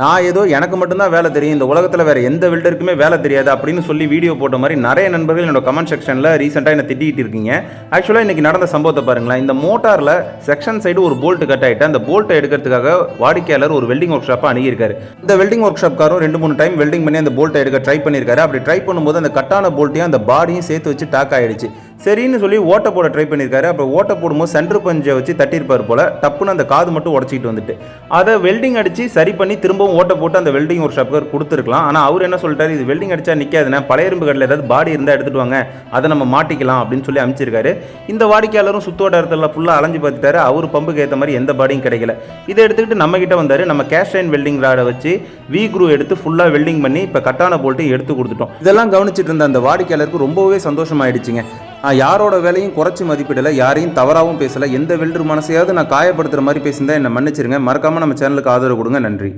நான் ஏதோ எனக்கு மட்டும்தான் வேலை தெரியும், இந்த உலகத்தில் வேறு எந்த வெல்டருக்குமே வேலை தெரியாது அப்படின்னு சொல்லி வீடியோ போட்ட மாதிரி நிறைய நண்பர்கள் என்னோட கமெண்ட் செக்ஷனில் ரீசெண்டாக என்ன திட்டிகிட்டு இருக்கீங்க. ஆக்சுவலாக இன்றைக்கி நடந்த சம்பவத்தை பாருங்களேன். இந்த மோட்டாரில் செக்ஷன் சைடு ஒரு போல்ட் கட் ஆகிட்டு அந்த போல்ட்டை எடுக்கிறதுக்காக வாடிக்கையாளர் ஒரு வெல்டிங் ஒர்க் ஷாப்பை அணுகியிருக்காரு. இந்த வெல்டிங் ஒர்க் ஷாப்காரும் 2-3 டைம் வெல்டிங் பண்ணி அந்த போல்ட்டை எடுக்க ட்ரை பண்ணியிருக்காரு. அப்படி ட்ரை பண்ணும்போது அந்த கட்டான போல்ட்டையும் அந்த பாடியும் சேர்த்து வச்சு டாக் ஆகிடுச்சு. சரின்னு சொல்லி ஓட்டை போட ட்ரை பண்ணியிருக்காரு. அப்புறம் ஓட்டை போடும்போது சென்டர் பஞ்சை வச்சு தட்டியிருப்பார் போல், டப்புன்னு அந்த காது மட்டும் உடச்சிக்கிட்டு வந்துட்டு அதை வெல்டிங் அடித்து சரி பண்ணி திரும்பவும் ஓட்டை போட்டு அந்த வெல்டிங் ஒர்க் ஷாப்புக்கு கொடுத்துருக்கலாம். ஆனால் அவர் என்ன சொல்லிட்டாரு, இது வெல்டிங் அடித்தா நிற்காதுன்னா பழைய இரும்பு கடையில் ஏதாவது பாடி இருந்தால் எடுத்துகிட்டு வாங்க, அதை நம்ம மாட்டிக்கலாம் அப்படின்னு சொல்லி அமைச்சிருக்காரு. இந்த வாடிக்கையாளரும் சுத்தோட இடத்துல ஃபுல்லாக அலைஞ்சு பார்த்துட்டாரு. அவர் பம்புக்கு ஏற்ற மாதிரி எந்த பாடியும் கிடைக்கல. இதை எடுத்துக்கிட்டு நம்ம கிட்ட வந்தார். நம்ம கேஸ்டைன் வெல்டிங் ராடை வச்சு வி க்ரூ எடுத்து ஃபுல்லாக வெல்டிங் பண்ணி இப்போ கட்டான போல்ட்டு எடுத்து கொடுத்துட்டோம். இதெல்லாம் கவனிச்சிட்டு இருந்த அந்த வாடிக்கையாளருக்கு ரொம்பவே சந்தோஷமாயிடுச்சுங்க. யாரோட வேலையும் குறைச்சி மதிப்பிடலை, யாரையும் தவறாகவும் பேசலை. எந்த வெல்டர் மனசையாவது நான் காயப்படுத்துகிற மாதிரி பேசியிருந்தா என்னை மன்னிச்சிருங்க. மறக்காமல் நம்ம சேனலுக்கு ஆதரவு கொடுங்க. நன்றி.